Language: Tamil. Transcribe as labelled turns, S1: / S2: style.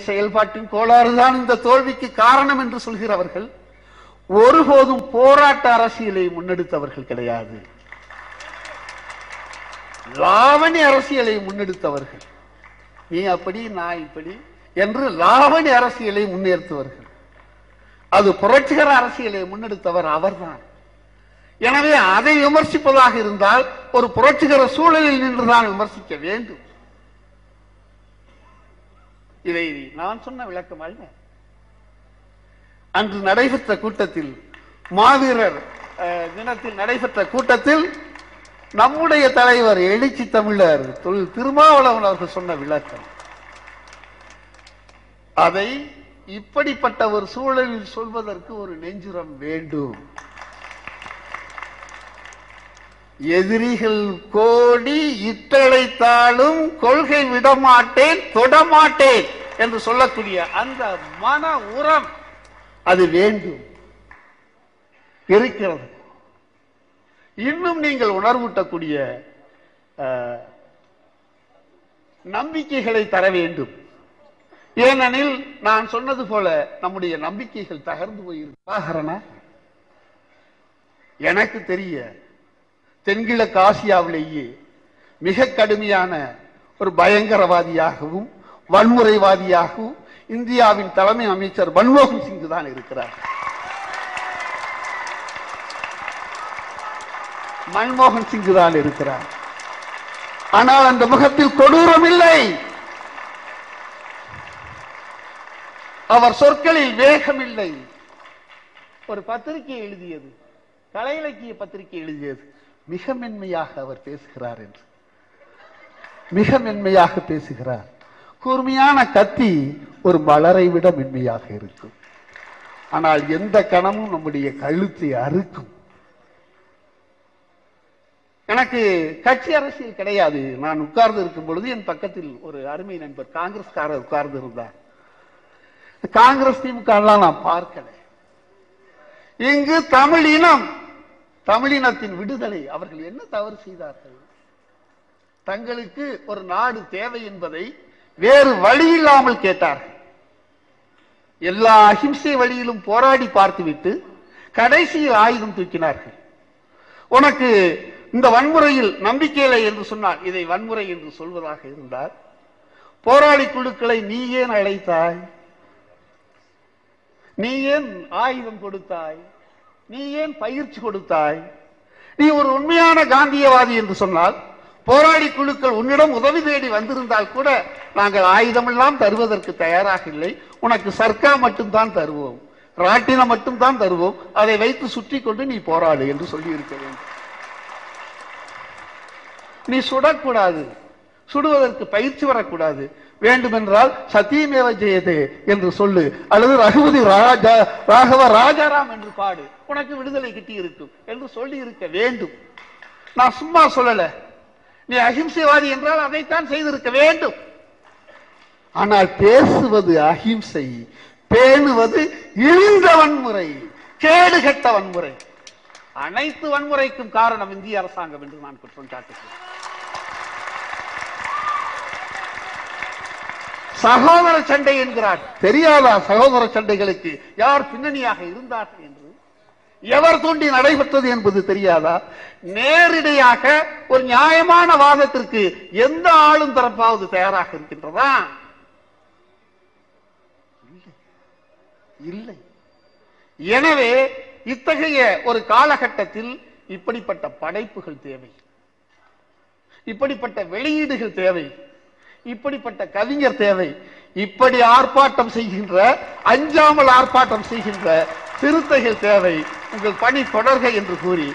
S1: செயல்பாட்டின் கோளாறுதான் இந்த தோல்விக்கு காரணம் என்று சொல்கிறவர்கள் ஒருபோதும் போராட்ட அரசியலை முன்னெடுத்தவர்கள் கிடையாது. லாவணி அரசியலை முன்னெடுத்தவர்கள், நீ அப்படி நான் இப்படி என்று லாவணி அரசியலை முன்னேற்றுவர்கள். அது புரட்சிகர அரசியலை முன்னெடுத்தவர் அவர்தான். எனவே அதை விமர்சிப்பதாக இருந்தால் ஒரு புரட்சிகர சூழலில் நின்றுதான் விமர்சிக்க வேண்டும். இதை நான் சொன்ன விளக்கம் அல்ல. அன்று நடைபெற்ற கூட்டத்தில், மாவீரர் தினத்தில் நடைபெற்ற கூட்டத்தில் நம்முடைய தலைவர் எழுச்சி தமிழர் திருமாவளவன் அவர்கள் சொன்ன விளக்கம், அதை இப்படிப்பட்ட ஒரு சூழலில் சொல்வதற்கு ஒரு நெஞ்சுரம் வேண்டும். எதிரிகள் கோடி இட்டழைத்தாலும் கொள்கை விடமாட்டேன் தொடமாட்டேன் என்று சொல்லக்கூடிய அந்த மன உரம் அது வேண்டும், இருக்கிறது. இன்னும் நீங்கள் உணர்வூட்டக்கூடிய நம்பிக்கைகளை தர வேண்டும். ஏனெனில் நான் சொன்னது போல நம்முடைய நம்பிக்கைகள் தகர்ந்து போயிருக்க. எனக்கு தெரிய தென்கிழக்கு ஆசியாவிலேயே மிக கடுமையான ஒரு பயங்கரவாதியாகவும் வன்முறைவாதியாகவும் இந்தியாவின் தலைமை அமைச்சர் மன்மோகன் சிங் தான் இருக்கிறார். மன்மோகன் சிங் தான் இருக்கிறார். ஆனால் அந்த முகத்தில் கொடூரம் இல்லை, அவர் சொற்களில் வேகம் இல்லை. ஒரு பத்திரிகை எழுதியது, கலை இலக்கிய பத்திரிகை எழுதியது, மிக மென்மையாக அவர் பேசுகிறார் என்று, மிக மென்மையாக பேசுகிறார். கூர்மையான கத்தி ஒரு மலரை விட மென்மையாக இருக்கும், ஆனால் எந்த கணமும் நம்முடைய கழுத்தை அறுக்கும். எனக்கு கட்சி அரசியல் கிடையாது. நான் உட்கார்ந்து இருக்கும் பொழுது என் பக்கத்தில் ஒரு அருமை நண்பர் காங்கிரஸ்காரர் உட்கார்ந்து இருந்தார். காங்கிரஸ் திமுக நான் பார்க்கல. இங்கு தமிழினத்தின் விடுதலை, அவர்கள் என்ன தவறு செய்தார்கள்? தங்களுக்கு ஒரு நாடு தேவை என்பதை வேறு வழி இல்லாமல் கேட்டார்கள். எல்லா அஹிம்சை வழியிலும் போராடி பார்த்துவிட்டு கடைசியில் ஆயுதம் தூக்கினார்கள். உனக்கு இந்த வன்முறையில் நம்பிக்கையில்லை என்று சொன்னால், இதை வன்முறை என்று சொல்வதாக இருந்தால், போராளி குழுக்களை நீ ஏன் அழைத்தாய்? நீ ஏன் ஆயுதம் கொடுத்தாய்? நீ ஏன் பயிற்சி கொடுத்தாய்? நீ ஒரு உண்மையான காந்தியவாதி என்று சொன்னால், போராடி குழுக்கள் உன்னிடம் உதவி தேடி வந்திருந்தால் கூட நாங்கள் ஆயுதமெல்லாம் தருவதற்கு தயாராக இல்லை, உனக்கு சர்க்கா மட்டும்தான் தருவோம், ராட்டினம் மட்டும்தான் தருவோம், அதை வைத்து சுற்றி கொண்டு நீ போராடு என்று சொல்லி இருக்க வேண்டும். நீ சுடக்கூடாது, சுடுவதற்கு பயிற்சி வரக்கூடாது, வேண்டுமென்றால் சத்தியமேவ ஜெயதே என்று சொல்லு, அல்லது ரகுபதி ராகவ ராஜாராம் என்று பாடு, உனக்கு விடுதலை கிட்டி இருக்கும் என்று சொல்லி இருக்க வேண்டும். நான் சும்மா சொல்லல, நீ அஹிம்சைவாதி என்றால் அதைத்தான் செய்திருக்க வேண்டும். ஆனால் பேசுவது அஹிம்சை, பேணுவது இழிந்த வன்முறை, கேடுகட்ட வன்முறை. அனைத்து வன்முறைக்கும் காரணம் இந்திய அரசாங்கம் என்று நான் குற்றம் சாட்டுகிறேன். சகோதர சண்டை என்கிறார். தெரியாதா சகோதர சண்டைகளுக்கு யார் பின்னணியாக இருந்தார்கள் என்று? எவர் தூண்டி நடைபெற்றது என்பது தெரியாதா? நேரிடையாக ஒரு நியாயமான வாதத்திற்கு எந்த ஆளும் தரப்பாவது தயாராக இருக்கின்றதா? இல்லை. எனவே இத்தகைய ஒரு காலகட்டத்தில் இப்படிப்பட்ட படைப்புகள் தேவை, இப்படிப்பட்ட வெளியீடுகள் தேவை, இப்படிப்பட்ட கவிஞர் தேவை. இப்படி ஆர்ப்பாட்டம் செய்கின்ற, அஞ்சாமல் ஆர்ப்பாட்டம் செய்கின்ற சிறுத்தைகள் தேவை. உங்கள் பணி தொடர்க என்று கூறி